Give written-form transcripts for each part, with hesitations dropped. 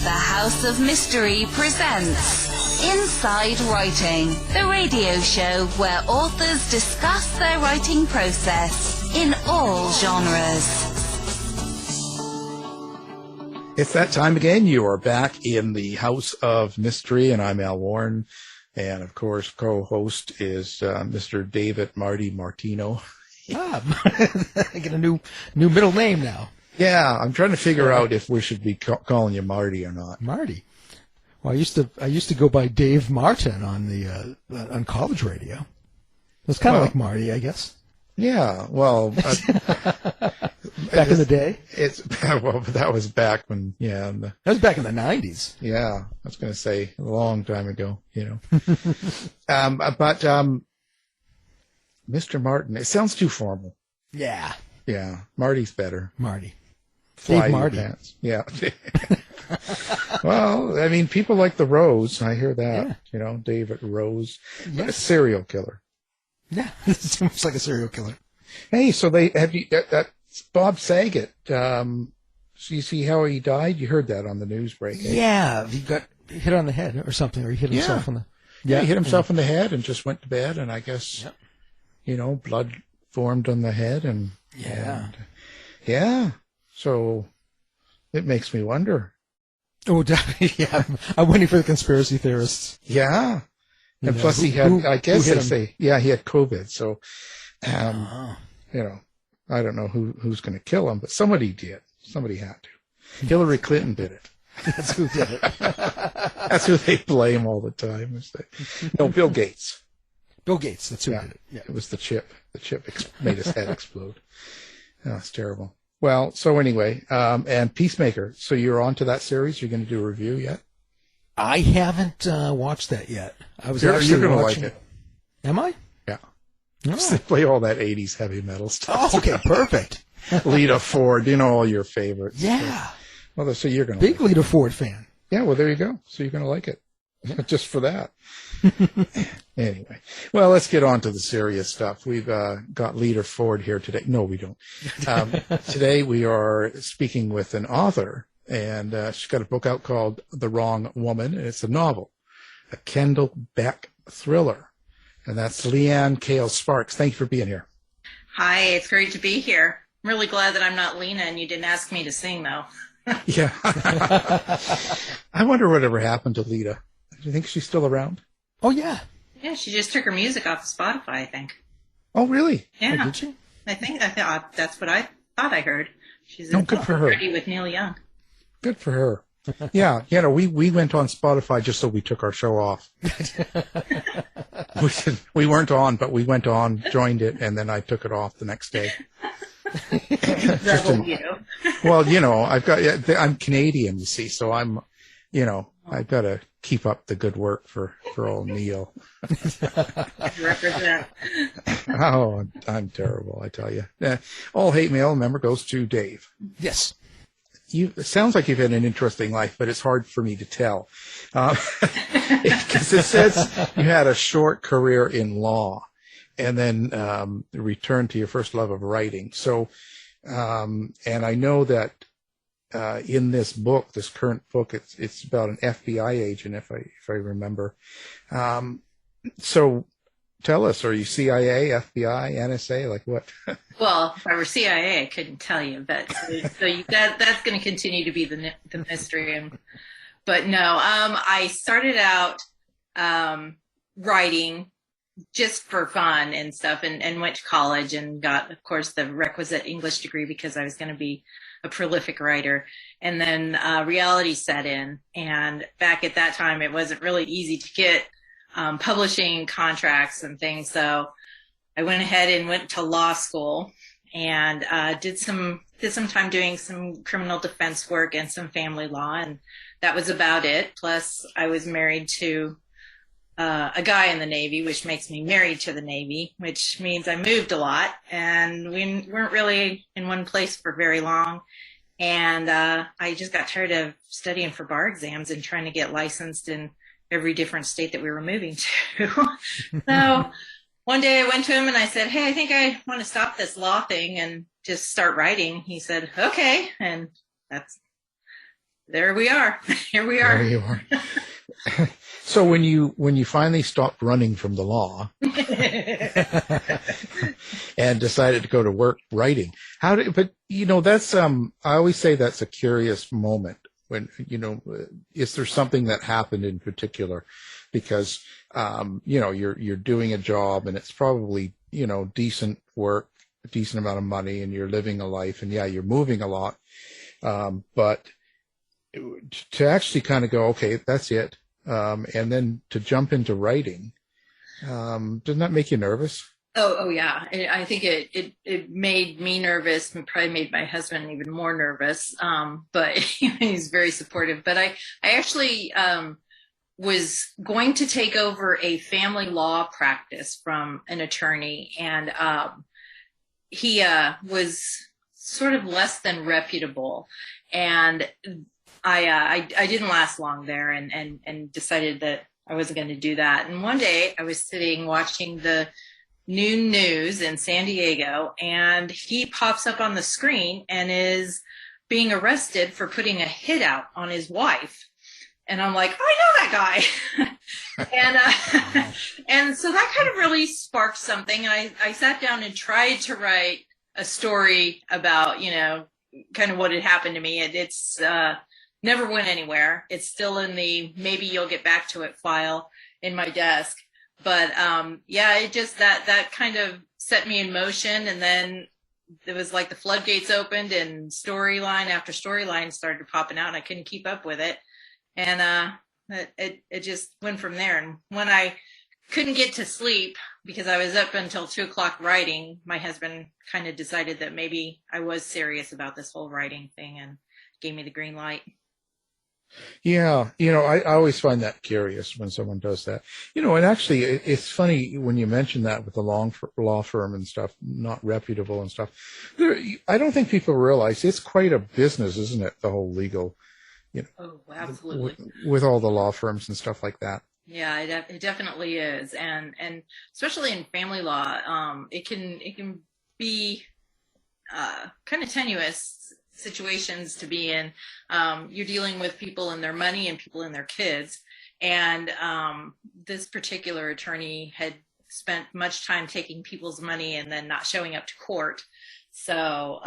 The House of Mystery presents Inside Writing, the radio show where authors discuss their writing process in all genres. It's that time again. You are back in the House of Mystery, and I'm Al Warren. And, of course, co-host is Mr. David Marty Martino. I get a new middle name now. Yeah, I'm trying to figure out if we should be calling you Marty or not. Marty. Well, I used to go by Dave Martin on on college radio. It's kind of like Marty, I guess. Yeah, well, back in the day. Well, that was back when, that was back in the 90s. Yeah, I was going to say a long time ago, But Mr. Martin, it sounds too formal. Yeah. Yeah, Marty's better. Marty. Fly Dave Marty. Pants. Yeah. Well, I mean, people like the Rose. I hear that. Yeah. David Rose. Yeah. A serial killer. Yeah, it seems like a serial killer. Hey, so that's Bob Saget. So you see how he died? You heard that on the news break. Eh? Yeah, he got hit on the head or something, or he hit himself on the... Yeah, he hit himself in the head and just went to bed, and I guess, blood formed on the head, and... Yeah. So it makes me wonder. Oh, yeah. I'm waiting for the conspiracy theorists. Yeah. And plus he had, I guess they say, he had COVID. So, I don't know who's going to kill him, but somebody did. Somebody had to. Hillary Clinton did it. That's who did it. That's who they blame all the time. No, Bill Gates. Bill Gates, that's who did it. Yeah. It was the chip. The chip made his head explode. Oh, it's terrible. Well, so anyway, and Peacemaker. So you're on to that series? You're going to do a review yet? I haven't watched that yet. You're going to like it. Am I? Yeah. Oh. They play all that 80s heavy metal stuff. Oh, okay, perfect. Lita Ford, all your favorites. Yeah. So you're going to Big Lita Ford fan. Yeah, well, there you go. So you're going to like it. Just for that. Anyway, well, let's get on to the serious stuff. We've got Lita Ford here today. No, we don't. Today we are speaking with an author, and she's got a book out called The Wrong Woman, and it's a novel, a Kendall Beck thriller. And that's Leanne Kale Sparks. Thank you for being here. Hi, it's great to be here. I'm really glad that I'm not Lena and you didn't ask me to sing, though. Yeah. I wonder whatever happened to Lita. Do you think she's still around? Oh, yeah. Yeah, she just took her music off of Spotify, I think. Oh, really? Yeah. Oh, did she? I thought that's what I thought I heard. She's good for her. With Neil Young. Good for her. Yeah, we went on Spotify just so we took our show off. We weren't on, but we went on, joined it, and then I took it off the next day. Well, I'm Canadian, you see, so I'm, I've got to keep up the good work for old Neil. Represent. Oh, I'm terrible, I tell you. All hate mail, remember, goes to Dave. Yes. It sounds like you've had an interesting life, but it's hard for me to tell. Because it says you had a short career in law and then returned to your first love of writing. So, and I know that in this book, this current book, it's about an FBI agent, if I remember. So tell us, are you CIA, FBI, NSA, like what? Well, if I were CIA, I couldn't tell you, but that's going to continue to be the mystery. But no, I started out writing just for fun and stuff, and went to college and got, of course, the requisite English degree because I was going to be a prolific writer. And then reality set in, and back at that time, it wasn't really easy to get publishing contracts and things. So I went ahead and went to law school and did some time doing some criminal defense work and some family law, and that was about it. Plus, I was married to a guy in the Navy, which makes me married to the Navy, which means I moved a lot, and we weren't really in one place for very long. And I just got tired of studying for bar exams and trying to get licensed in every different state that we were moving to. So one day I went to him and I said, hey, I think I want to stop this law thing and just start writing. He said, okay. And that's there we are. Here we are. There you are. So when you finally stopped running from the law and decided to go to work writing, but that's, I always say that's a curious moment when, is there something that happened in particular? Because, you're doing a job and it's probably, decent work, a decent amount of money, and you're living a life, and yeah, you're moving a lot. But to actually kind of go, okay, that's it. And then to jump into writing, doesn't that make you nervous? Oh yeah. I think it made me nervous, and probably made my husband even more nervous. But he's very supportive. But I actually was going to take over a family law practice from an attorney, and he was sort of less than reputable, and I didn't last long there, and decided that I wasn't going to do that. And one day I was sitting watching the noon news in San Diego, and he pops up on the screen and is being arrested for putting a hit out on his wife. And I'm like, I know that guy. And so that kind of really sparked something. And I sat down and tried to write a story about, kind of what had happened to me. It's never went anywhere. It's still in the maybe you'll get back to it file in my desk. But it just that kind of set me in motion. And then it was like the floodgates opened, and storyline after storyline started popping out, and I couldn't keep up with it. And it just went from there. And when I couldn't get to sleep because I was up until 2:00 writing, my husband kind of decided that maybe I was serious about this whole writing thing and gave me the green light. Yeah. I always find that curious when someone does that, and actually it's funny when you mention that with the law firm and stuff, not reputable and stuff. I don't think people realize it's quite a business, isn't it? The whole legal, Oh, absolutely. With all the law firms and stuff like that. Yeah, it definitely is. And especially in family law, it can be kind of tenuous situations to be in. You're dealing with people and their money and people and their kids. And this particular attorney had spent much time taking people's money and then not showing up to court. So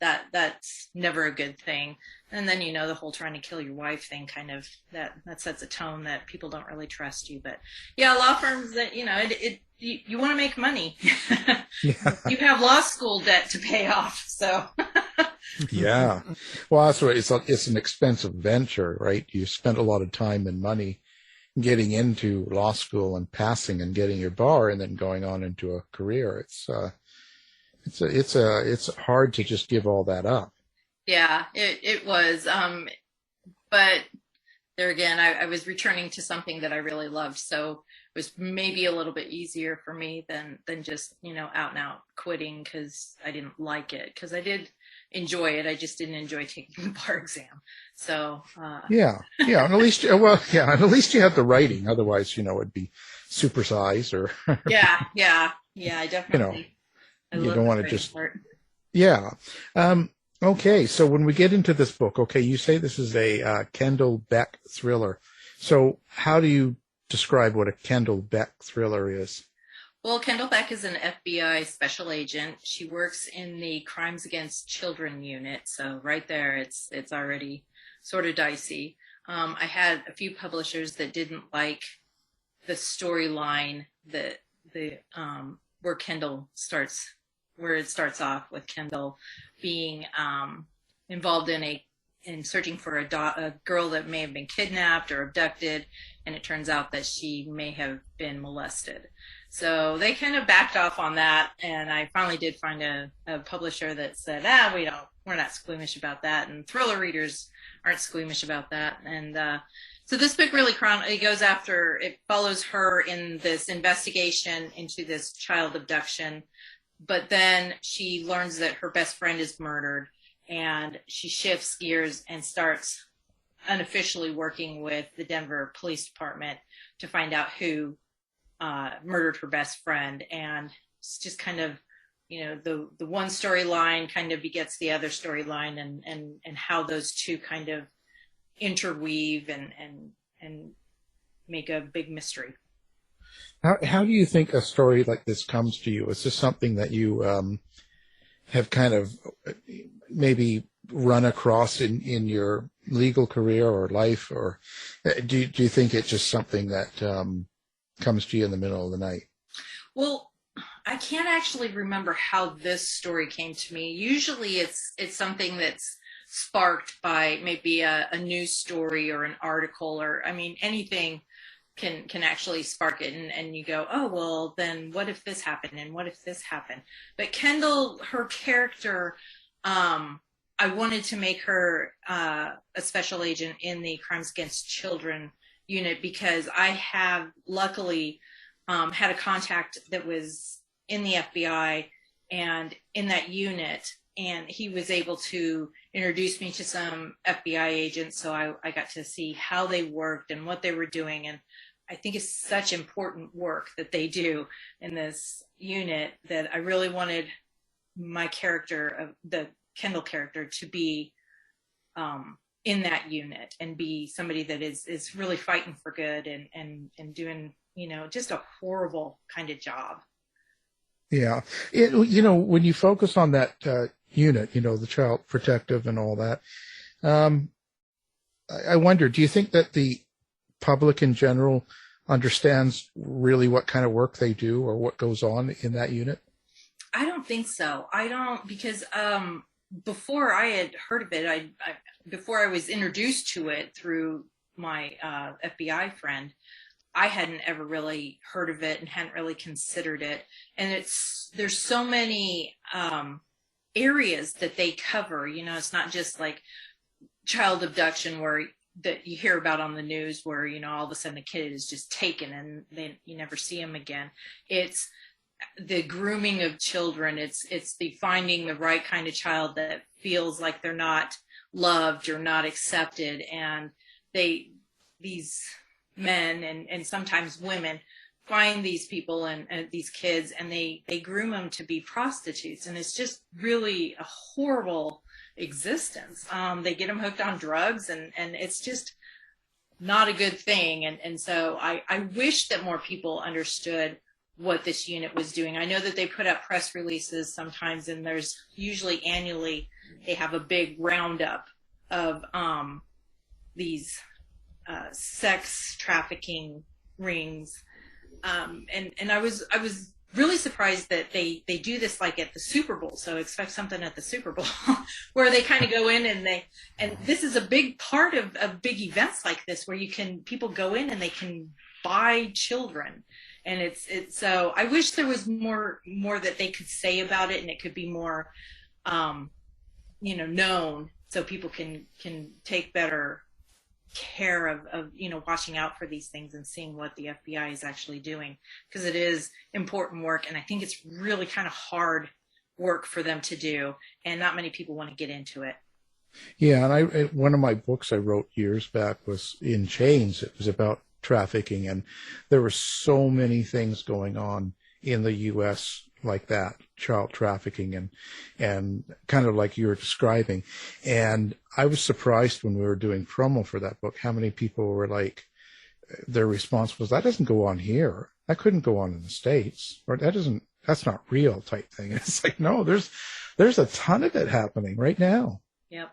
that's never a good thing. And then, the whole trying to kill your wife thing kind of that sets a tone that people don't really trust you. But yeah, law firms that, you want to make money. Yeah. You have law school debt to pay off. So yeah. Well, that's right. It's an expensive venture, right? You spent a lot of time and money getting into law school and passing and getting your bar and then going on into a career. It's hard to just give all that up. Yeah, it was. But there again, I was returning to something that I really loved. So it was maybe a little bit easier for me than just, out and out quitting because I didn't like it. Because I did enjoy it. I just didn't enjoy taking the bar exam. So yeah. And at least you had the writing. Otherwise, it'd be supersized or yeah. I definitely. You don't want to just. Part. Yeah. Okay. So when we get into this book, okay, you say this is a Kendall Beck thriller. So how do you describe what a Kendall Beck thriller is? Well, Kendall Beck is an FBI special agent. She works in the Crimes Against Children unit. So right there, it's already sort of dicey. I had a few publishers that didn't like the storyline that where Kendall starts. Where it starts off with Kendall being involved in searching for a girl that may have been kidnapped or abducted, and it turns out that she may have been molested. So they kind of backed off on that, and I finally did find a publisher that said, we're not squeamish about that, and thriller readers aren't squeamish about that. And so this book really it follows her in this investigation into this child abduction. But then she learns that her best friend is murdered, and she shifts gears and starts unofficially working with the Denver Police Department to find out who murdered her best friend. And it's just kind of, the one storyline kind of begets the other storyline, and how those two kind of interweave and make a big mystery. How do you think a story like this comes to you? Is this something that you have kind of maybe run across in your legal career or life, or do you think it's just something that comes to you in the middle of the night? Well, I can't actually remember how this story came to me. Usually it's something that's sparked by maybe a news story or an article, or I mean anything can actually spark it, and you go, oh well, then what if this happened, and what if this happened? But Kendall, her character, I wanted to make her a special agent in the Crimes Against Children unit because I have luckily had a contact that was in the FBI and in that unit, and he was able to introduce me to some FBI agents, so I got to see how they worked and what they were doing, and I think it's such important work that they do in this unit that I really wanted my character, the Kendall character, to be in that unit and be somebody that is really fighting for good and doing, just a horrible kind of job. Yeah. When you focus on that unit, the child protective and all that, I wonder, do you think that the public in general understands really what kind of work they do or what goes on in that unit? I don't think so. I don't, because before I had heard of it, before I was introduced to it through my FBI friend, I hadn't ever really heard of it and hadn't really considered it. And there's so many areas that they cover. It's not just like child abduction that you hear about on the news where, all of a sudden the kid is just taken and you never see him again. It's the grooming of children. It's the finding the right kind of child that feels like they're not loved or not accepted. And these men and sometimes women find these people and these kids, and they groom them to be prostitutes. And it's just really a horrible existence. They get them hooked on drugs, and it's just not a good thing. And so I wish that more people understood what this unit was doing. I know that they put out press releases sometimes, and there's usually annually they have a big roundup of these sex trafficking rings. And I was really surprised that they do this like at the Super Bowl. So expect something at the Super Bowl where they kind of go in and this is a big part of big events like this, where people go in and they can buy children. And it's so I wish there was more that they could say about it, and it could be more, known, so people can take better care of watching out for these things and seeing what the FBI is actually doing, because it is important work, and I think it's really kind of hard work for them to do, and not many people want to get into it. Yeah, and one of my books I wrote years back was In Chains. It was about trafficking, and there were so many things going on in the U.S. like that, child trafficking and kind of like you were describing. And I was surprised when we were doing promo for that book how many people were like, their response was, that doesn't go on here. That couldn't go on in the States, or that's not real type thing. And it's like, no, there's a ton of it happening right now. Yep.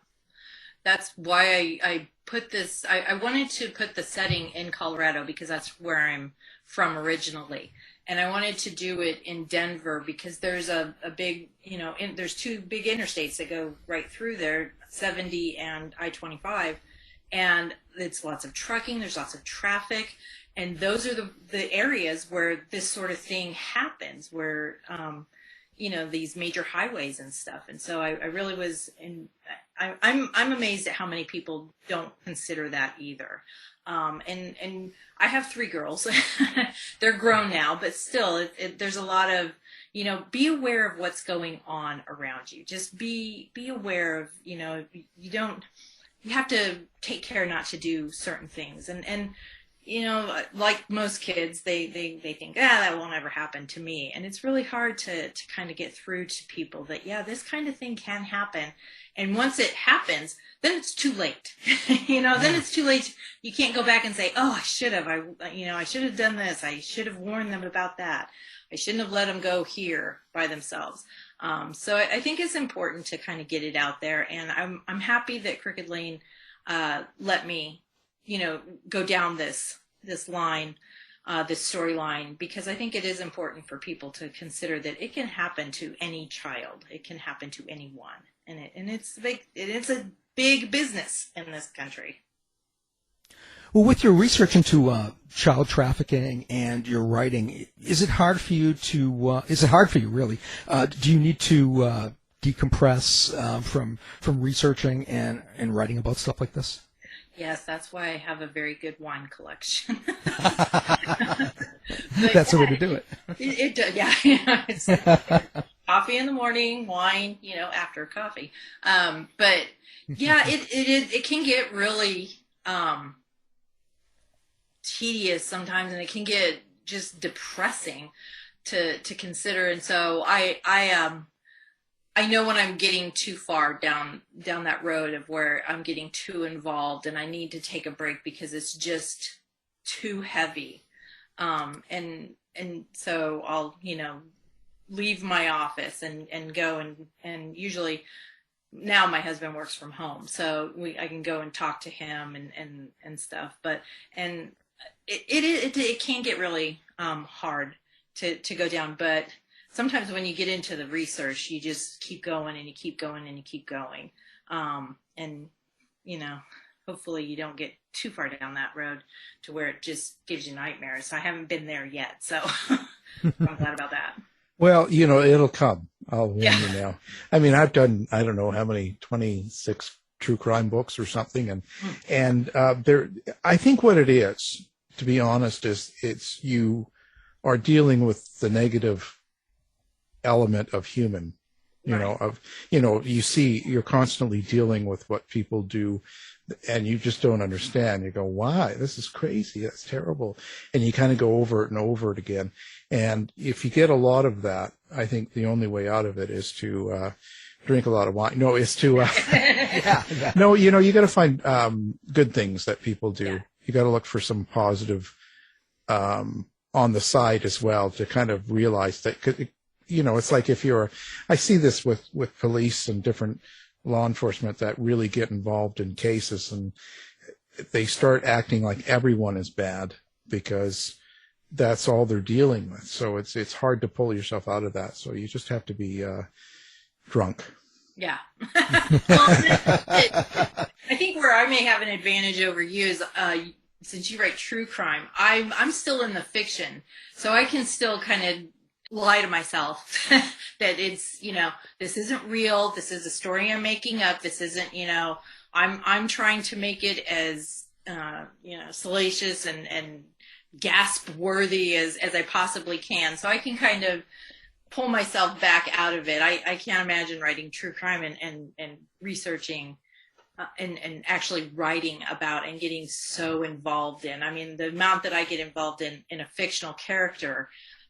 That's why I put this, I wanted to put the setting in Colorado because that's where I'm from originally. And I wanted to do it in Denver because there's a big, there's two big interstates that go right through there, 70 and I-25. And it's lots of trucking, there's lots of traffic. And those are the areas where this sort of thing happens, where, these major highways and stuff. And so I really was I'm amazed at how many people don't consider that either. And I have 3 girls. They're grown now, but still there's a lot of, be aware of what's going on around you. Just be aware of, you have to take care not to do certain things. And like most kids, they think, that won't ever happen to me. And it's really hard to kind of get through to people that, yeah, this kind of thing can happen. And once it happens, then it's too late. Then it's too late. You can't go back and say, oh, I should have, I should have done this. I should have warned them about that. I shouldn't have let them go here by themselves. So I think it's important to kind of get it out there. And I'm happy that Crooked Lane let me go down this line, this storyline, because I think it is important for people to consider that it can happen to any child. It can happen to anyone. And it's a big business in this country. Well, with your research into child trafficking and your writing, is it hard for you really? Do you need to decompress from researching and writing about stuff like this? Yes, that's why I have a very good wine collection. That's the way to do it. It does, yeah. It's coffee in the morning, wine, after coffee. But yeah, it can get really tedious sometimes, and it can get just depressing to consider. And so I know when I'm getting too far down that road of where I'm getting too involved and I need to take a break because it's just too heavy. And so I'll, leave my office and go and usually now my husband works from home, so I can go and talk to him and stuff. But, and it can get really hard to go down, but sometimes when you get into the research, you just keep going and you keep going and you keep going. And, hopefully you don't get too far down that road to where it just gives you nightmares. I haven't been there yet, so I'm glad about that. Well, it'll come. I'll warn you now. I mean, I've done, I don't know how many, 26 true crime books or something. And I think what it is, to be honest, is you are dealing with the negative element of human, you see, you're constantly dealing with what people do and you just don't understand. You go, why? This is crazy. That's terrible. And you kind of go over it and over it again. And if you get a lot of that, I think the only way out of it is to drink a lot of wine. No, is to, no, you got to find good things that people do. Yeah. You got to look for some positive on the side as well to kind of realize that, it's like I see this with police and different law enforcement that really get involved in cases and they start acting like everyone is bad because that's all they're dealing with. So it's hard to pull yourself out of that. So you just have to be drunk. Yeah. I think where I may have an advantage over you is since you write true crime, I'm still in the fiction, so I can still kind of lie to myself that it's, this isn't real. This is a story I'm making up. This isn't, I'm trying to make it as, salacious and gasp worthy as I possibly can. So I can kind of pull myself back out of it. I can't imagine writing true crime and researching and actually writing about and getting so involved in. I mean, the amount that I get involved in a fictional character,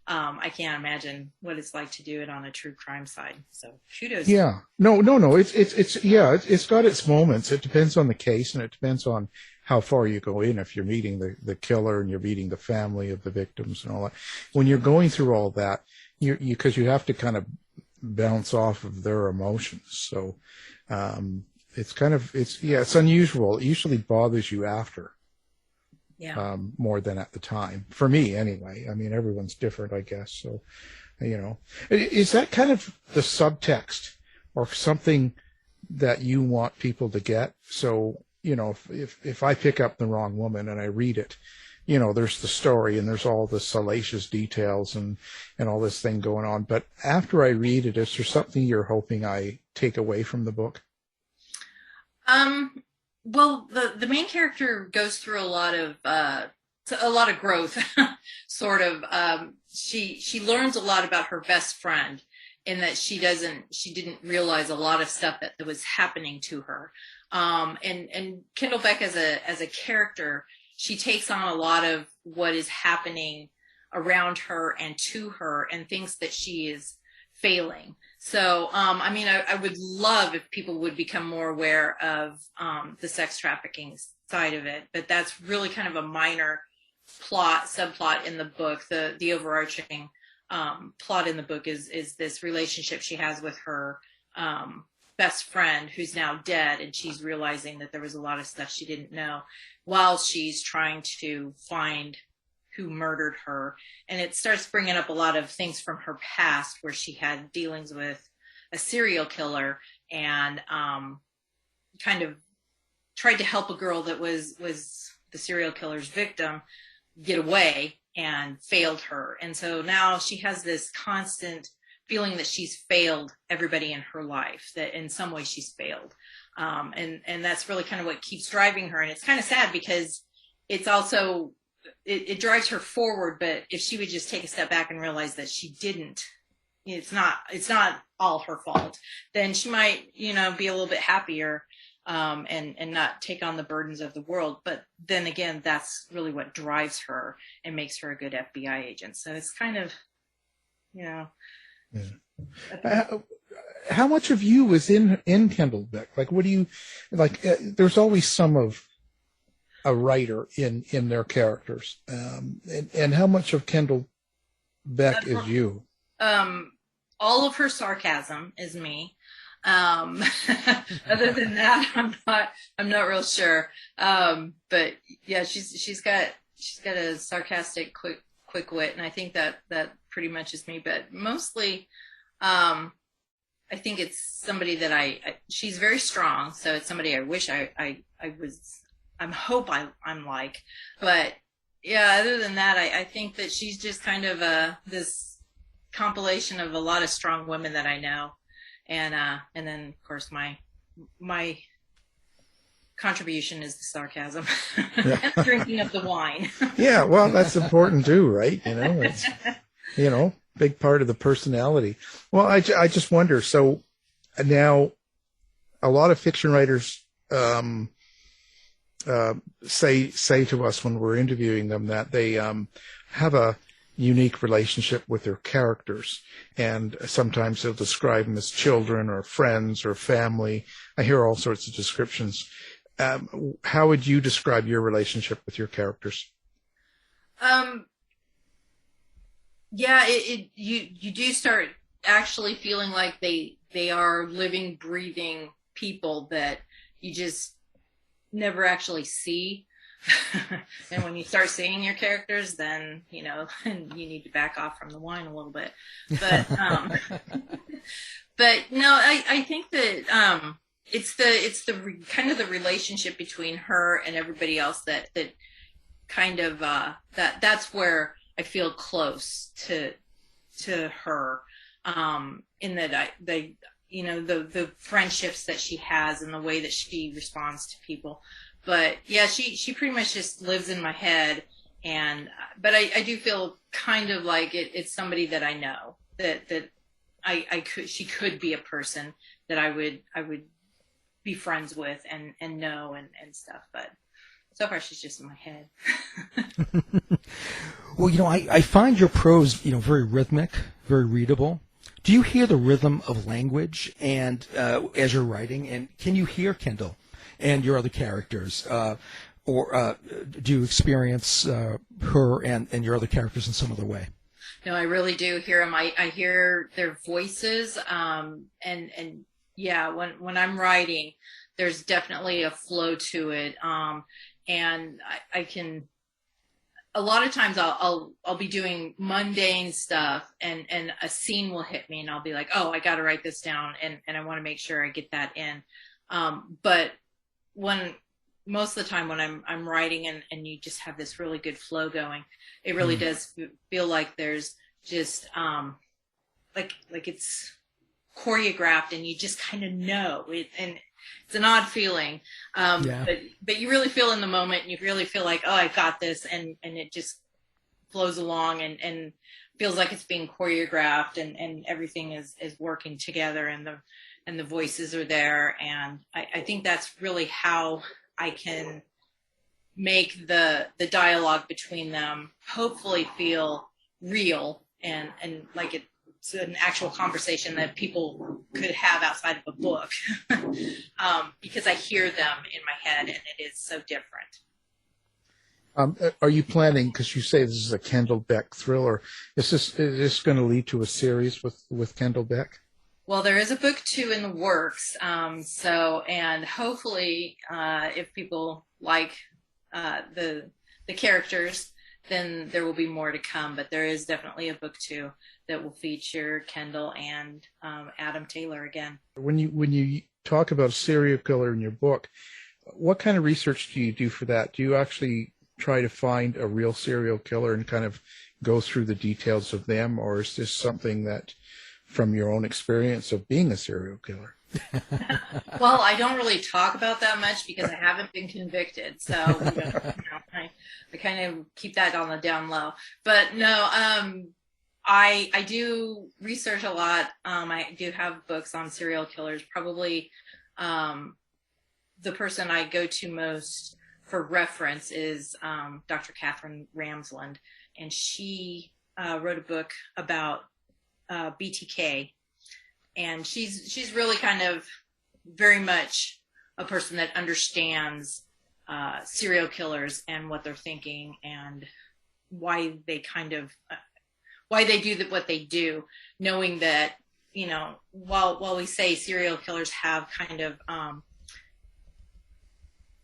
I can't imagine what it's like to do it on a true crime side. So kudos. Yeah. No. It's got its moments. It depends on the case and it depends on how far you go in. If you're meeting the killer and you're meeting the family of the victims and all that, when you're going through all that, because you have to kind of bounce off of their emotions. So, it's unusual. It usually bothers you after. Yeah. More than at the time. For me, anyway. I mean, everyone's different, I guess. So, is that kind of the subtext or something that you want people to get? So, if I pick up The Wrong Woman and I read it, there's the story and there's all the salacious details and all this thing going on. But after I read it, is there something you're hoping I take away from the book? Well, the main character goes through a lot of growth, sort of. She learns a lot about her best friend in that she didn't realize a lot of stuff that was happening to her. And Kendall Beck as a character, she takes on a lot of what is happening around her and to her, and thinks that she is failing. So, I mean, I would love if people would become more aware of the sex trafficking side of it, but that's really kind of a minor subplot in the book. The overarching plot in the book is this relationship she has with her best friend, who's now dead, and she's realizing that there was a lot of stuff she didn't know while she's trying to find who murdered her. And it starts bringing up a lot of things from her past, where she had dealings with a serial killer, and kind of tried to help a girl that was the serial killer's victim get away, and failed her. And so now she has this constant feeling that she's failed everybody in her life, that in some way she's failed. And that's really kind of what keeps driving her. And it's kind of sad, because it's also, it drives her forward. But if she would just take a step back and realize that she didn't, it's not all her fault, then she might, be a little bit happier, and not take on the burdens of the world. But then again, that's really what drives her and makes her a good FBI agent. So it's kind of, Yeah. How much of you is in Kendall Beck? Like, what do you like? There's always some of a writer in their characters, and how much of Kendall Beck is you? All of her sarcasm is me. Other than that, I'm not real sure. But yeah, she's got a sarcastic, quick wit, and I think that pretty much is me. But mostly, I think it's somebody that she's very strong. So it's somebody I wish I hope I'm like. But yeah, other than that, I think that she's just kind of this compilation of a lot of strong women that I know. And then of course my contribution is the sarcasm, and drinking of the wine. Yeah, well, that's important too, right? It's big part of the personality. Well, I just wonder. So now, a lot of fiction writers say to us when we're interviewing them that they have a unique relationship with their characters, and sometimes they'll describe them as children or friends or family. I hear all sorts of descriptions. How would you describe your relationship with your characters? Yeah, you do start actually feeling like they are living, breathing people that you just never actually see. And when you start seeing your characters, then you need to back off from the wine a little bit. But but no, I think that it's the kind of the relationship between her and everybody else that kind of that's where I feel close to her, in that the friendships that she has and the way that she responds to people. But yeah, she pretty much just lives in my head, but I do feel kind of like it's somebody that I know, that she could be a person that I would be friends with and know and stuff. But so far she's just in my head. Well, I find your prose, very rhythmic, very readable. Do you hear the rhythm of language and as you're writing, and can you hear Kendall and your other characters, or do you experience her and your other characters in some other way? No, I really do hear them. I hear their voices, and yeah, when I'm writing, there's definitely a flow to it, and I can. A lot of times I'll be doing mundane stuff, and a scene will hit me, and I'll be like, oh, I got to write this down, and I want to make sure I get that in, but most of the time when I'm writing and you just have this really good flow going, it really does feel like there's just like it's choreographed, and you just kind of know it, and it's an odd feeling, but you really feel in the moment, and you really feel like, oh, I got this, and it just flows along and feels like it's being choreographed, and everything is working together, and the voices are there, and I think that's really how I can make the dialogue between them hopefully feel real and like it's an actual conversation that people could have outside of a book. Because I hear them in my head and it is so different. Are you planning, because you say this is a Kendall Beck thriller, is this going to lead to a series with Kendall Beck? Well, there is a book 2 in the works. And hopefully, if people like the characters, then there will be more to come. But there is definitely a book 2 that will feature Kendall and Adam Taylor again. When you talk about a serial killer in your book, what kind of research do you do for that? Do you actually try to find a real serial killer and kind of go through the details of them, or is this something that from your own experience of being a serial killer? Well, I don't really talk about that much because I haven't been convicted. So I kind of keep that on the down low. But no, I do research a lot. I do have books on serial killers. Probably the person I go to most for reference is Dr. Catherine Ramsland, and she wrote a book about BTK, and she's really kind of very much a person that understands serial killers and what they're thinking and why they kind of why they do what they do, knowing that, you know, while we say serial killers have kind of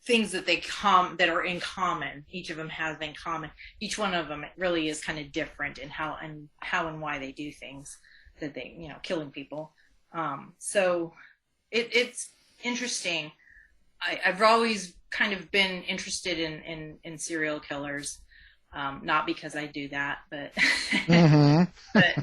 things that that are in common, each of them has in common. Each one of them really is kind of different in how and why they do things that they, you know, killing people. So it's interesting. I've always kind of been interested in serial killers, not because I do that, but, but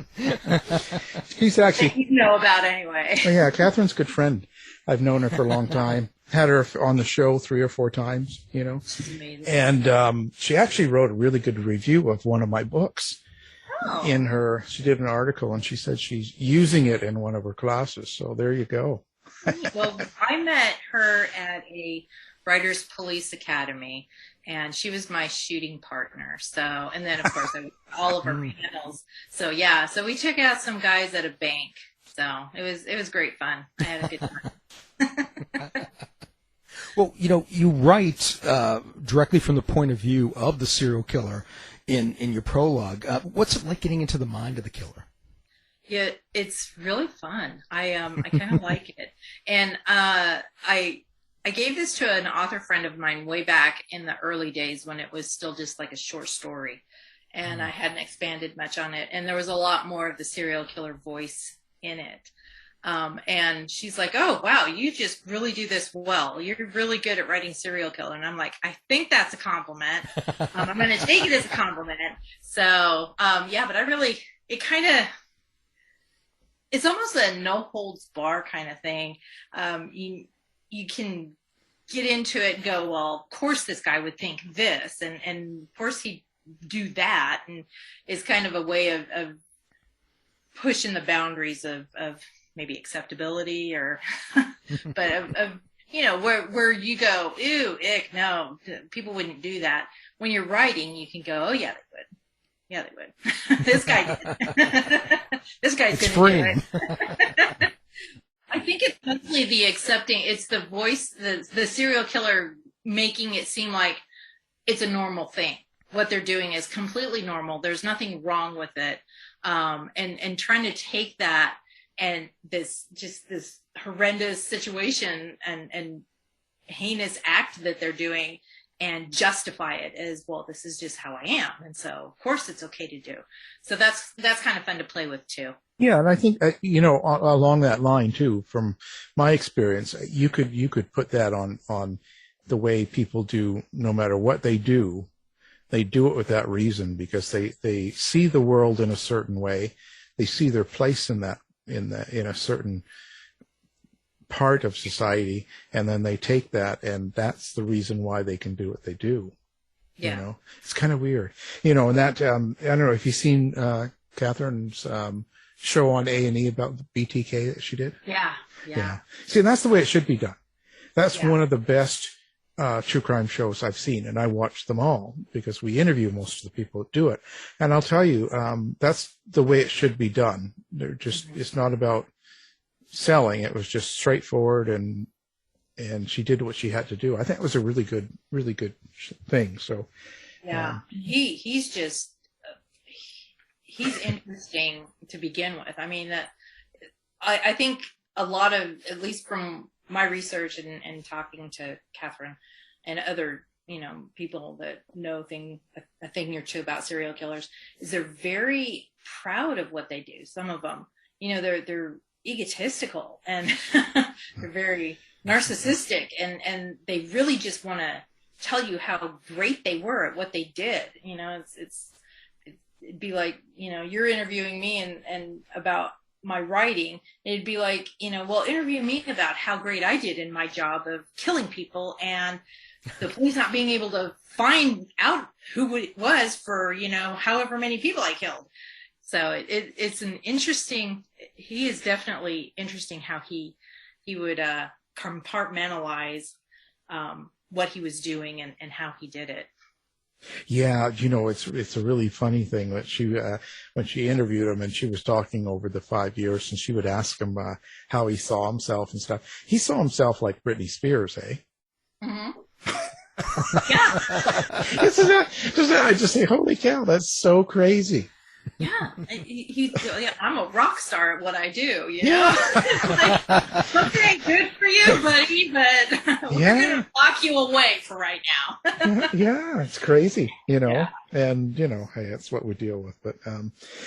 He's actually, you know about anyway. Oh, yeah, Catherine's a good friend. I've known her for a long time. Had her on the show 3 or 4 times, you know. She's amazing. And she actually wrote a really good review of one of my books. Oh. She did an article, and she said she's using it in one of her classes. So there you go. Well, I met her at a Writers Police Academy, and she was my shooting partner. So, and then of course all of her panels. So yeah, so we took out some guys at a bank. So it was great fun. I had a good time. Well, you know, you write directly from the point of view of the serial killer in your prologue. What's it like getting into the mind of the killer? Yeah, it's really fun. I kind of like it. And I gave this to an author friend of mine way back in the early days when it was still just like a short story, and I hadn't expanded much on it. And there was a lot more of the serial killer voice in it. And she's like, "Oh, wow, you just really do this well. You're really good at writing serial killer." And I'm like, "I think that's a compliment. I'm going to take it as a compliment." So, yeah, but it's almost a no holds bar kind of thing. You can get into it and go, well, of course this guy would think this, and of course he'd do that. And it's kind of a way of pushing the boundaries of maybe acceptability or, but of you know, where you go, ew, ick, no, people wouldn't do that. When you're writing, you can go, oh yeah, they would. Yeah, they would. This guy did. This guy's going to do it. I think it's mostly the accepting. It's the voice, the serial killer making it seem like it's a normal thing. What they're doing is completely normal. There's nothing wrong with it. And trying to take that and this horrendous situation and heinous act that they're doing and justify it as, well, this is just how I am, and so of course it's okay to do. So that's kind of fun to play with too. Yeah, and I think you know, along that line too, from my experience, you could put that on the way people do. No matter what they do it with that reason, because they see the world in a certain way. They see their place in a certain part of society, and then they take that, and that's the reason why they can do what they do. Yeah. You know, it's kind of weird, you know. And that I don't know if you've seen Catherine's show on A&E about the BTK that she did. Yeah. See, and that's the way it should be done. That's one of the best true crime shows I've seen, and I watch them all because we interview most of the people that do it. And I'll tell you, that's the way it should be done. It's not about selling. It was just straightforward, and she did what she had to do. I think it was a really good thing. So, yeah, he's interesting to begin with. I mean, I think a lot of, at least from my research and talking to Catherine and other, people that know a thing or two about serial killers, is they're very proud of what they do. Some of them, they're egotistical and they're very narcissistic, and they really just want to tell you how great they were at what they did. It'd be like, you're interviewing me and about my writing. It'd be like, well, interview me about how great I did in my job of killing people and the police not being able to find out who it was for, however many people I killed. So it's an interesting, he is definitely interesting how he would compartmentalize what he was doing and how he did it. Yeah, it's a really funny thing that she when she interviewed him and she was talking over the 5 years, and she would ask him how he saw himself and stuff. He saw himself like Britney Spears, eh? Mm-hmm. Yeah. Isn't that, I just say, holy cow, that's so crazy. Yeah, I'm a rock star at what I do. Yeah. Like, okay, good for you, buddy, but we're gonna lock you away for right now. Yeah, it's crazy, Yeah. and hey, that's what we deal with. But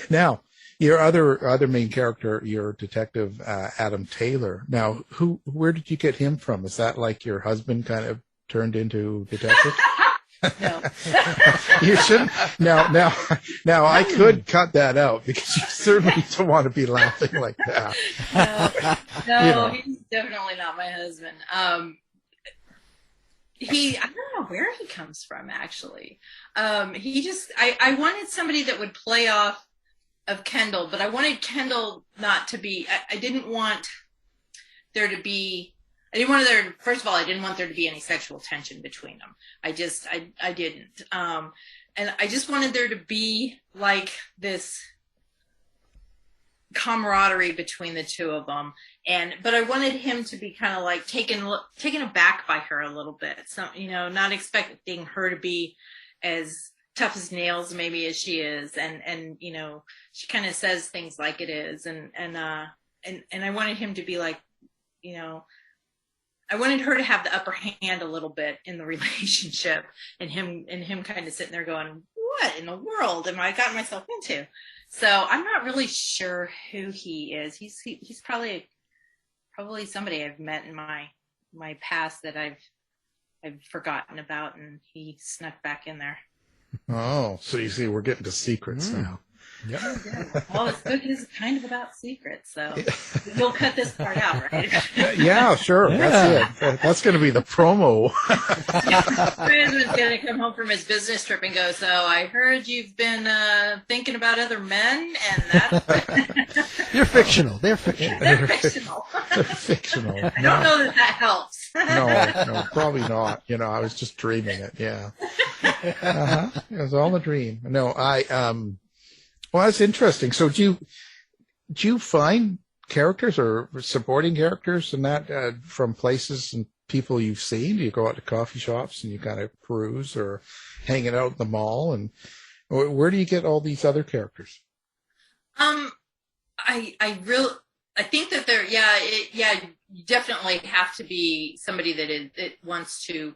now your other main character, your detective Adam Taylor. Now, where did you get him from? Is that like your husband kind of turned into detective? No. You shouldn't. Now, I could cut that out because you certainly don't want to be laughing like that. No, he's definitely not my husband. I don't know where he comes from, actually. I wanted somebody that would play off of Kendall, but I wanted Kendall not to be, I didn't want there to be, first of all, I didn't want there to be any sexual tension between them. I didn't. And I just wanted there to be like this camaraderie between the two of them. But I wanted him to be kind of like taken aback by her a little bit. So, not expecting her to be as tough as nails maybe as she is. And she kind of says things like it is. And I wanted him to be like, I wanted her to have the upper hand a little bit in the relationship, and him kind of sitting there going, what in the world have I gotten myself into? So I'm not really sure who he is. He's probably somebody I've met in my past that I've forgotten about, and he snuck back in there. Oh, so you see, we're getting to secrets now. Yeah. Well, this book is kind of about secrets, so you'll cut this part out, right? Yeah, sure. Yeah. That's it. That's going to be the promo. My husband's going to come home from his business trip and go, so I heard you've been thinking about other men, and that's... You're fictional. They're fictional. They're fictional. They're fictional. I don't know that helps. No, probably not. I was just dreaming it. Yeah. It was all a dream. No, well, that's interesting. So do you find characters or supporting characters and that from places and people you've seen? Do you go out to coffee shops and you kind of peruse, or hanging out at the mall? And where do you get all these other characters? I think that you definitely have to be somebody that wants to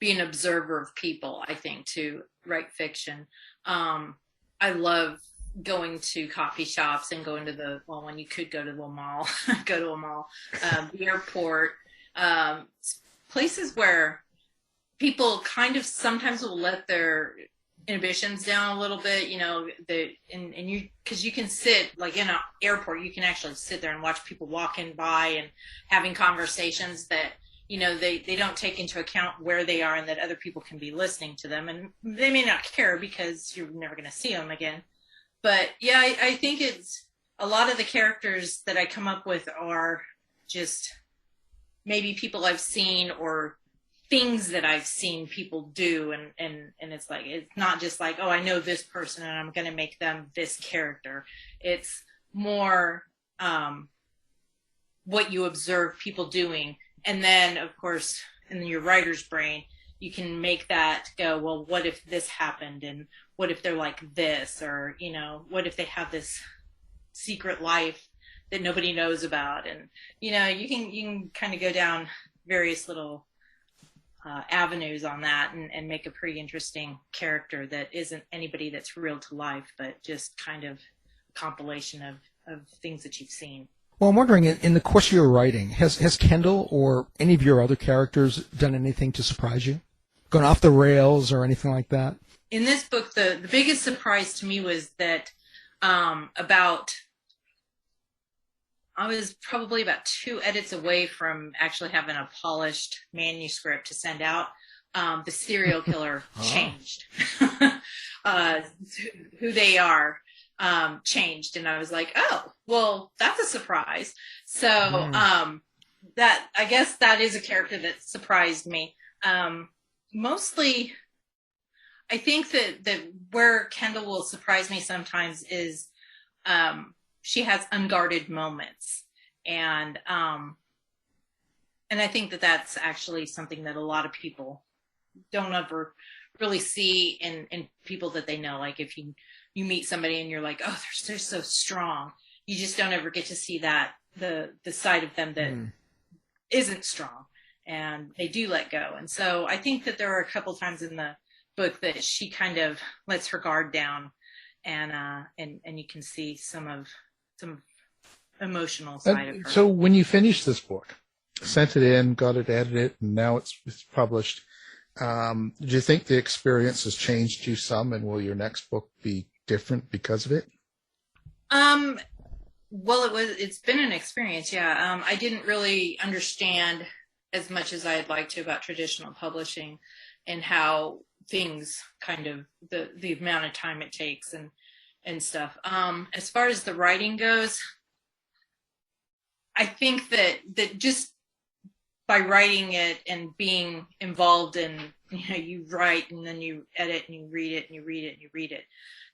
be an observer of people, I think, to write fiction. I love going to coffee shops and going to when you could go to the mall, the airport, places where people kind of sometimes will let their inhibitions down a little bit, because you can sit, like in an airport, you can actually sit there and watch people walking by and having conversations that, they don't take into account where they are and that other people can be listening to them, and they may not care because you're never going to see them again. But yeah, I think it's a lot of the characters that I come up with are just maybe people I've seen or things that I've seen people do, and it's like, it's not just like, oh, I know this person and I'm going to make them this character. It's more what you observe people doing, and then of course in your writer's brain you can make that go, well, what if this happened, and what if they're like this, or what if they have this secret life that nobody knows about, and you can kind of go down various little avenues on that, and make a pretty interesting character that isn't anybody that's real to life, but just kind of a compilation of things that you've seen. Well, I'm wondering, in the course of your writing, has Kendall or any of your other characters done anything to surprise you? Gone off the rails or anything like that? In this book, the biggest surprise to me was that I was probably about 2 edits away from actually having a polished manuscript to send out. The serial killer changed. Who they are changed. And I was like, oh, well, that's a surprise. So that, I guess that is a character that surprised me. Mostly, I think that where Kendall will surprise me sometimes is she has unguarded moments, and I think that that's actually something that a lot of people don't ever really see in people that they know. Like if you meet somebody and you're like, oh, they're so strong, you just don't ever get to see that the side of them that isn't strong, and they do let go. And so I think that there are a couple times in the book that she kind of lets her guard down, and you can see some emotional side of her. So when you finished this book, sent it in, got it edited, and now it's published, do you think the experience has changed you some, and will your next book be different because of it? Well, it's been an experience. Yeah. I didn't really understand as much as I'd like to about traditional publishing and how things kind of the amount of time it takes and stuff. As far as the writing goes, I think that just by writing it and being involved in, you write and then you edit and you read it and you read it and you read it.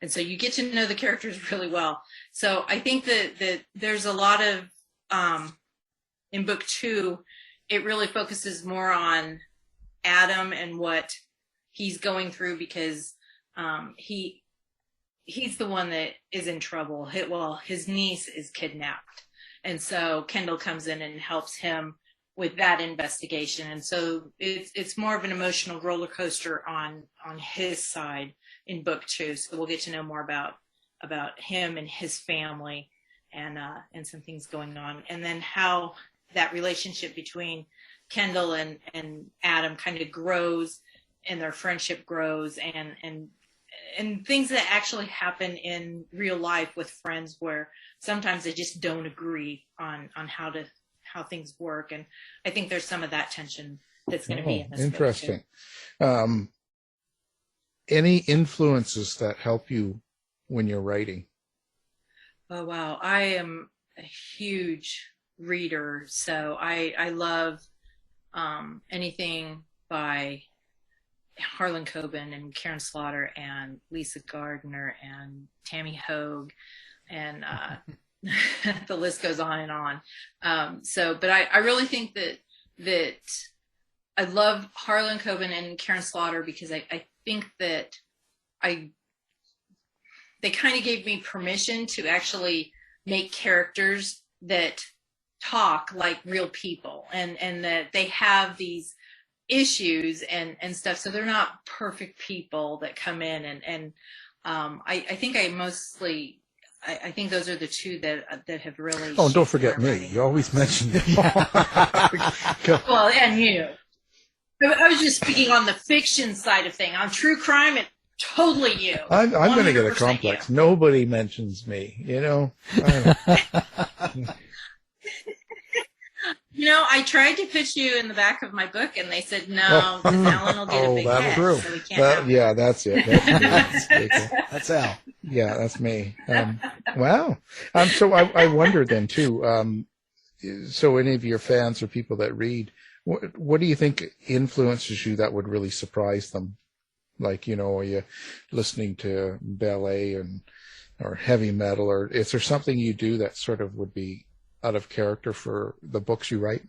And so you get to know the characters really well. So I think that there's a lot of, in book 2, it really focuses more on Adam and what he's going through, because he's the one that is in trouble. His niece is kidnapped. And so Kendall comes in and helps him with that investigation. And so it's more of an emotional roller coaster on his side in book 2. So we'll get to know more about him and his family and some things going on. And then how that relationship between Kendall and Adam kind of grows, and their friendship grows, and things that actually happen in real life with friends where sometimes they just don't agree on how things work. And I think there's some of that tension that's going to be in this interesting book too. Any influences that help you when you're writing? Oh wow, I am a huge reader, so I love anything by Harlan Coben and Karen Slaughter and Lisa Gardner and Tammy Hoag, and the list goes on and on. But I really think that I love Harlan Coben and Karen Slaughter because I think that they kind of gave me permission to actually make characters that talk like real people, and that they have these issues and stuff. So they're not perfect people that come in, and I think I think those are the two that have really. Oh, and don't forget me. Writing. You always mention me. Well, and you. I was just speaking on the fiction side of thing. On true crime, it totally you. I'm going to get a complex. You. Nobody mentions me. I tried to pitch you in the back of my book, and they said no, because Alan will get a big head, true. So we can't. Yeah, that's it. That's Al. Yeah, that's me. Wow. So I wonder then too. So any of your fans or people that read, What do you think influences you that would really surprise them? Like, are you listening to ballet or heavy metal, or is there something you do that sort of would be out of character for the books you write?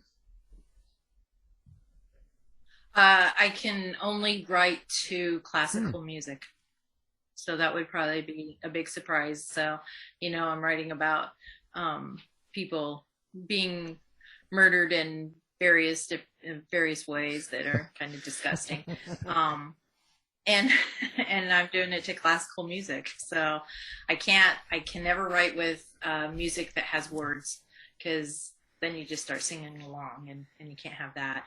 I can only write to classical music. So that would probably be a big surprise. So, I'm writing about people being murdered in various ways that are kind of disgusting. And I'm doing it to classical music. So I can never write with music that has words, because then you just start singing along and you can't have that.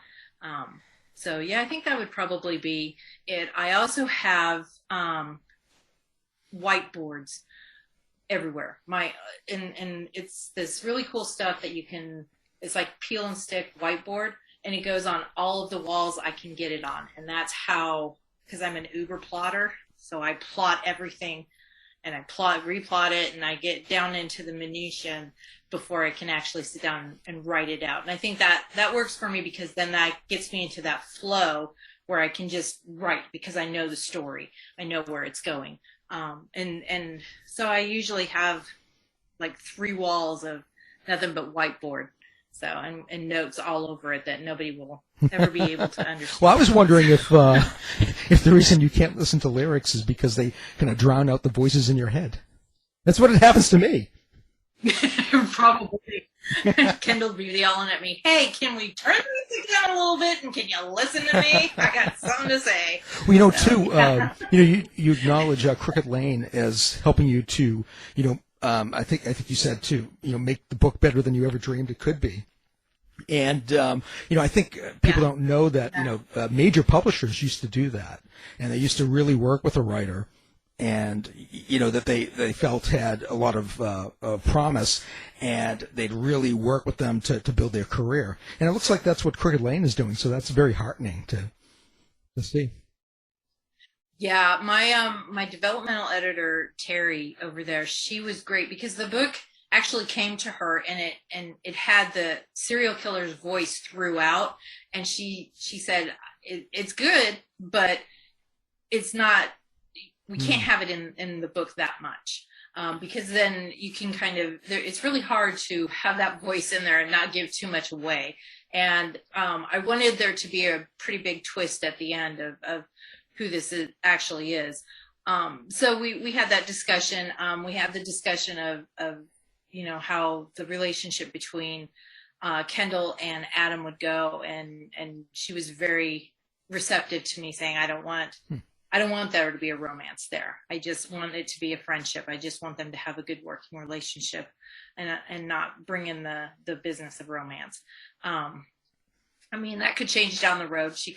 So yeah, I think that would probably be it. I also have whiteboards everywhere. And it's this really cool stuff that it's like peel and stick whiteboard, and it goes on all of the walls I can get it on. And that's how, because I'm an uber plotter, so I plot everything, and I replot it, and I get down into the minutiae before I can actually sit down and write it out. And I think that works for me, because then that gets me into that flow where I can just write, because I know the story, I know where it's going. And so I usually have like 3 walls of nothing but whiteboard. So, and notes all over it that nobody will ever be able to understand. Well, I was wondering if the reason you can't listen to lyrics is because they kind of drown out the voices in your head. That's what it happens to me. Probably. Kendall be yelling at me, "Hey, can we turn the music down a little bit, and can you listen to me? I got something to say." Well, you acknowledge Crooked Lane as helping you to, I think you said to, make the book better than you ever dreamed it could be. And, I think people don't know that, major publishers used to do that, and they used to really work with a writer, and, that they felt had a lot of promise, and they'd really work with them to build their career. And it looks like that's what Crooked Lane is doing, so that's very heartening to see. Yeah, my developmental editor, Terry, over there, she was great, because the book actually came to her, and it had the serial killer's voice throughout, and she said, it's good, but it's not, we can't have it in the book that much, because then you can it's really hard to have that voice in there and not give too much away. And I wanted there to be a pretty big twist at the end of who this actually is. So we had that discussion. We had the discussion of how the relationship between Kendall and Adam would go, and she was very receptive to me saying, I don't want there to be a romance there. I just want it to be a friendship. I just want them to have a good working relationship, and not bring in the business of romance. I mean, that could change down the road. We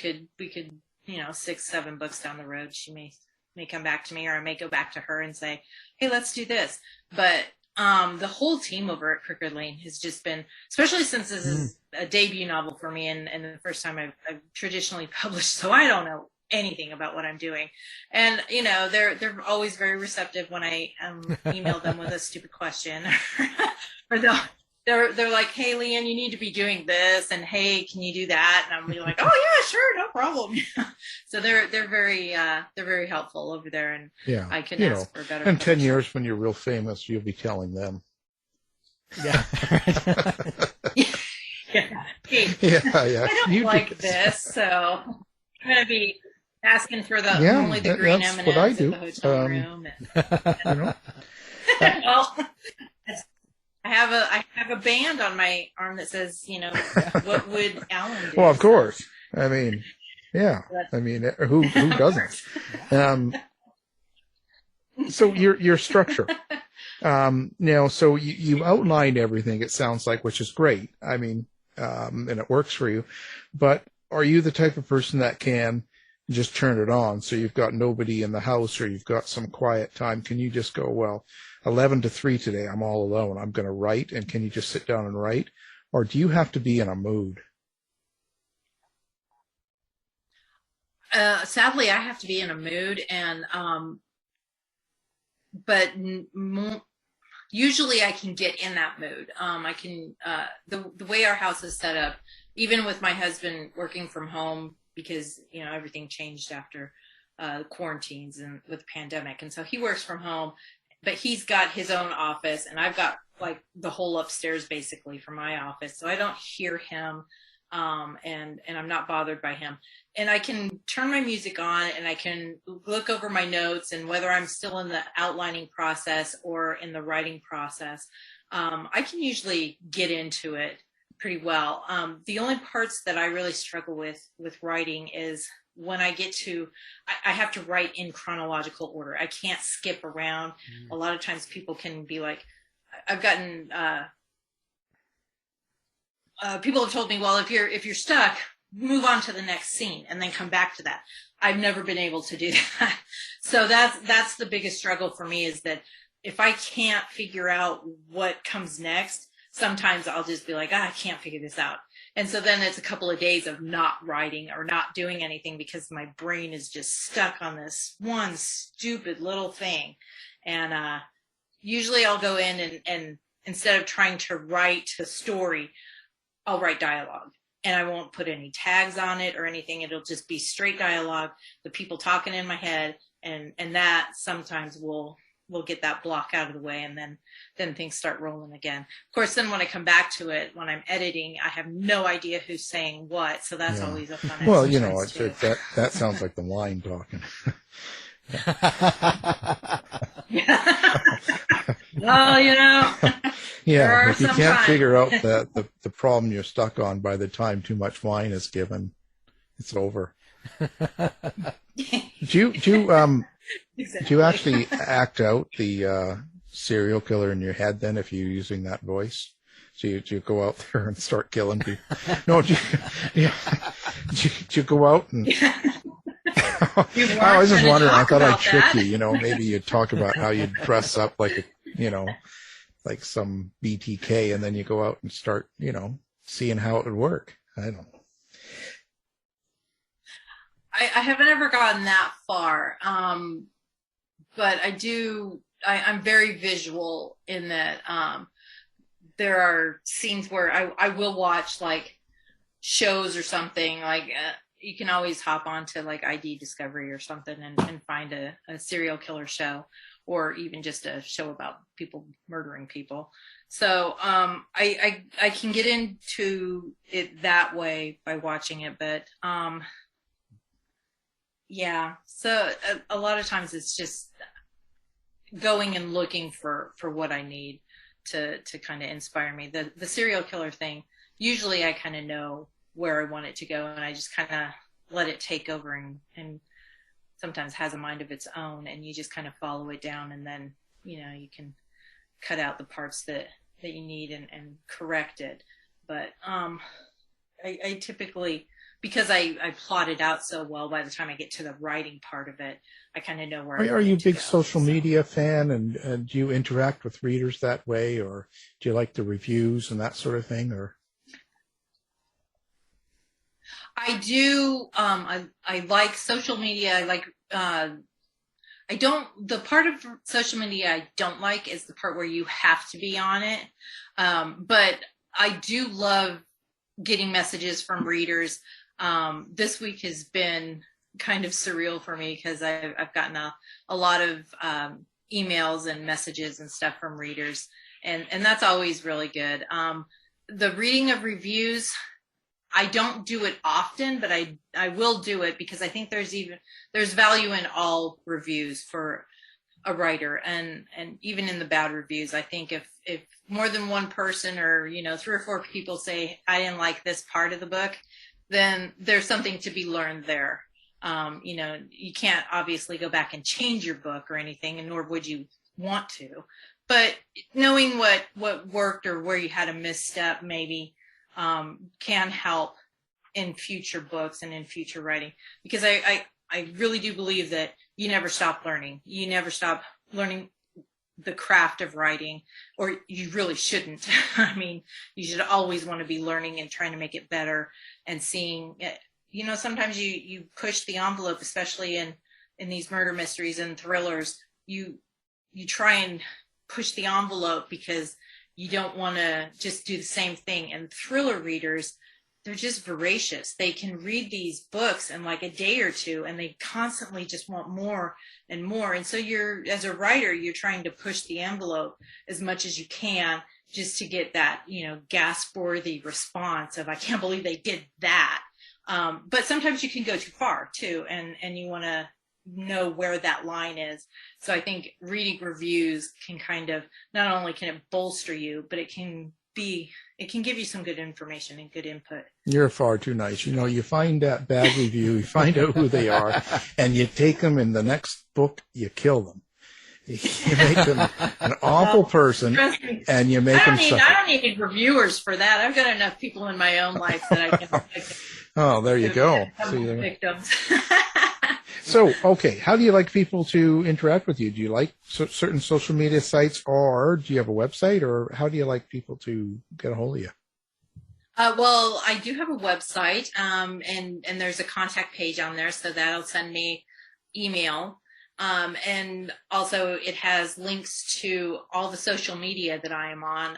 could 6-7 books down the road, she may come back to me, or I may go back to her and say, hey, let's do this. But the whole team over at Crooked Lane has just been, especially since this is a debut novel for me, and the first time I've traditionally published, so I don't know anything about what I'm doing. And they're always very receptive when I email them with a stupid question, or they're like, hey, Leanne, you need to be doing this, and hey, can you do that? And I'm like, oh yeah, sure, no problem. So they're very helpful over there, and yeah, I couldn't ask for a better. In 10 years, when you're real famous, you'll be telling them. Yeah. Yeah. I don't like this, so I'm gonna be asking for only the green M&Ms at the hotel room. Well, I have a band on my arm that says, what would Alan do? Well, of course. I mean, yeah. I mean, who doesn't? So your structure. So you've outlined everything, it sounds like, which is great. I mean, and it works for you. But are you the type of person that can just turn it on? So you've got nobody in the house, or you've got some quiet time. Can you just go, well, 11 to 3 today, I'm all alone, I'm going to write, and can you just sit down and write? Or do you have to be in a mood? Sadly, I have to be in a mood, and but usually I can get in that mood. I can the way our house is set up, even with my husband working from home, because, everything changed after quarantines and with the pandemic. And so he works from home, but he's got his own office, and I've got like the whole upstairs basically for my office. So I don't hear him, and I'm not bothered by him. And I can turn my music on and I can look over my notes, and whether I'm still in the outlining process or in the writing process, I can usually get into it pretty well. The only parts that I really struggle with writing is when I get to, I have to write in chronological order. I can't skip around. A lot of times people can be like, I've gotten, people have told me, well, if you're stuck, move on to the next scene and then come back to that. I've never been able to do that. So that's the biggest struggle for me, is that if I can't figure out what comes next, sometimes I'll just be like, I can't figure this out. And so then it's a couple of days of not writing or not doing anything because my brain is just stuck on this one stupid little thing. And usually I'll go in and instead of trying to write a story, I'll write dialogue. And I won't put any tags on it or anything. It'll just be straight dialogue, the people talking in my head. And that sometimes will get that block out of the way, and then things start rolling again. Of course, then when I come back to it, when I'm editing, I have no idea who's saying what. So that's always a fun exercise. Well, that sounds like the line talking. Well, yeah, if you can't figure out the problem you're stuck on by the time too much wine is given, it's over. Do you actually act out the serial killer in your head then, if you're using that voice? Do you go out there and start killing people? No, do you go out and... I was just wondering, I thought I'd trick you, maybe you'd talk about how you'd dress up like like some BTK, and then you go out and start, seeing how it would work. I don't know. I haven't ever gotten that far, but I'm very visual in that there are scenes where I will watch like shows or something, like you can always hop onto like ID Discovery or something and find a serial killer show, or even just a show about people murdering people. So I can get into it that way by watching it, but yeah. So a lot of times it's just going and looking for what I need to kind of inspire me. The serial killer thing, usually I kind of know where I want it to go, and I just kind of let it take over, and sometimes has a mind of its own, and you just kind of follow it down, and then, you can cut out the parts that you need and correct it. But I typically, because I plot it out so well, by the time I get to the writing part of it, I kind of know where Are you a big social media fan, and do you interact with readers that way, or do you like the reviews and that sort of thing, or? I do. I like social media. I like, the part of social media I don't like is the part where you have to be on it. But I do love getting messages from readers. This week has been kind of surreal for me because I've gotten a lot of emails and messages and stuff from readers, and that's always really good. The reading of reviews, I don't do it often, but I will do it because I think there's value in all reviews for a writer, and even in the bad reviews. I think if more than one person, or 3 or 4 people say I didn't like this part of the book, then there's something to be learned there. You can't obviously go back and change your book or anything, and nor would you want to. But knowing what worked or where you had a misstep maybe can help in future books and in future writing, because I really do believe that you never stop learning. You never stop learning the craft of writing, or you really shouldn't. I mean, you should always want to be learning and trying to make it better, and seeing it. Sometimes you push the envelope, especially in these murder mysteries and thrillers. You try and push the envelope because you don't want to just do the same thing. And thriller readers, they're just voracious. They can read these books in like a day or two, and they constantly just want more and more. And so as a writer, you're trying to push the envelope as much as you can just to get that, gasp-worthy response of, I can't believe they did that. But sometimes you can go too far too, and you want to know where that line is. So I think reading reviews can kind of, not only can it bolster you, but it can give you some good information and good input. You're far too nice. You find that bad review, you find out who they are, and you take them in the next book, you kill them. You make them an awful person, and you make them suffer. I don't need reviewers for that. I've got enough people in my own life that I can. Oh, there you go. Victims. So, okay, how do you like people to interact with you? Do you like certain social media sites, or do you have a website, or how do you like people to get a hold of you? Well, I do have a website, and there's a contact page on there, so that'll send me email. And also it has links to all the social media that I am on,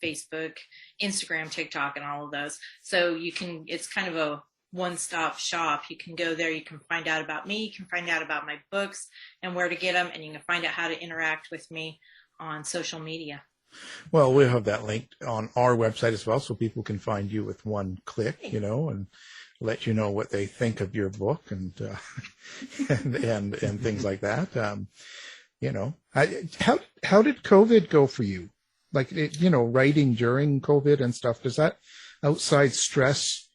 Facebook, Instagram, TikTok, and all of those. So it's kind of a one-stop shop. You can go there, you can find out about me, you can find out about my books and where to get them, and you can find out how to interact with me on social media. Well, we'll have that linked on our website as well, so people can find you with one click, and let you know what they think of your book and and things like that. How did COVID go for you? Like, writing during COVID and stuff, does that outside stress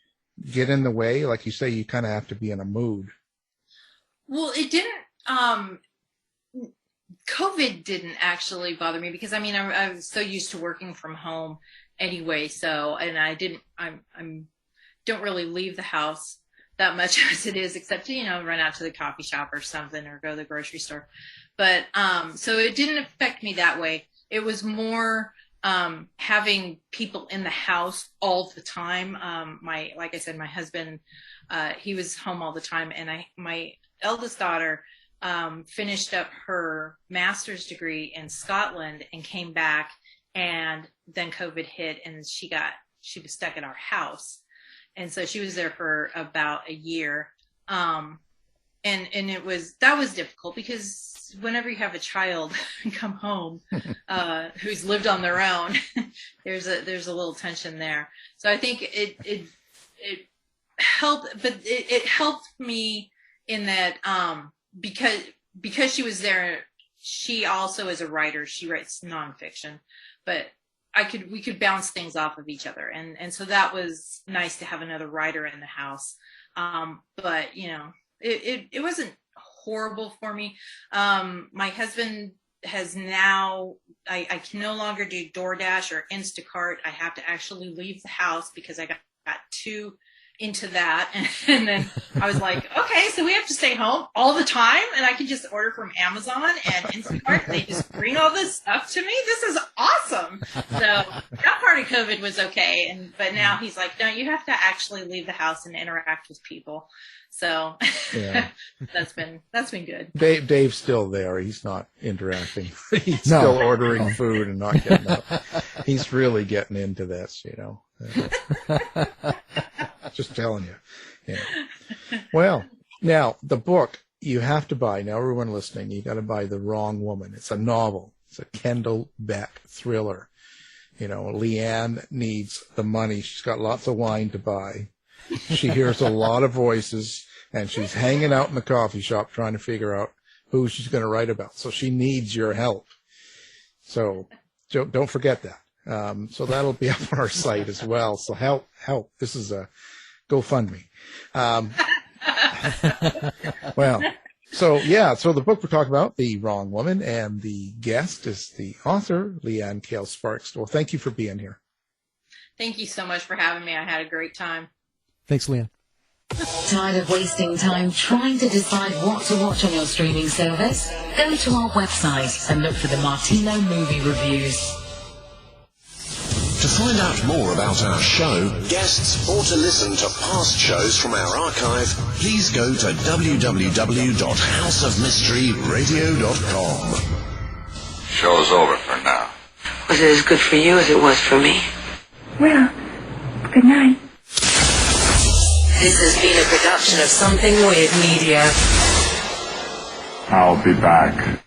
get in the way? Like you say, you kind of have to be in a mood. Well, it didn't, COVID didn't actually bother me because I was so used to working from home anyway. So, and I don't really leave the house that much as it is, except to, run out to the coffee shop or something, or go to the grocery store. But, so it didn't affect me that way. It was more, having people in the house all the time. Like I said, my husband, he was home all the time, and my eldest daughter, finished up her master's degree in Scotland and came back, and then COVID hit, and she was stuck at our house. And so she was there for about a year. And that was difficult because whenever you have a child come home, who's lived on their own, there's a little tension there. So I think it helped, but it helped me in that, because she was there, she also is a writer, she writes nonfiction, but we could bounce things off of each other. And so that was nice to have another writer in the house. But it wasn't horrible for me. My husband has now, I can no longer do DoorDash or Instacart. I have to actually leave the house because I got too into that. And then I was like, okay, so we have to stay home all the time, and I can just order from Amazon and Instacart. They just bring all this stuff to me. This is awesome. So that part of COVID was okay. But now he's like, no, you have to actually leave the house and interact with people. So yeah. that's been good. Dave's still there. He's not interacting. He's still ordering food and not getting up. He's really getting into this, Just telling you. Yeah. Well, now the book you have to buy. Now, everyone listening, you got to buy The Wrong Woman. It's a novel. It's a Kendall Beck thriller. Leanne needs the money. She's got lots of wine to buy. She hears a lot of voices, and she's hanging out in the coffee shop trying to figure out who she's going to write about. So she needs your help. So don't forget that. So that'll be up on our site as well. So help. This is a GoFundMe. Well, so the book we're talking about, The Wrong Woman, and the guest is the author, Leanne Kale Sparks. Well, thank you for being here. Thank you so much for having me. I had a great time. Thanks, Leanne. Tired of wasting time trying to decide what to watch on your streaming service? Go to our website and look for the Martino movie reviews. To find out more about our show, guests, or to listen to past shows from our archive, please go to www.houseofmysteryradio.com. Show's over for now. Was it as good for you as it was for me? Well, good night. This has been a production of Something Weird Media. I'll be back.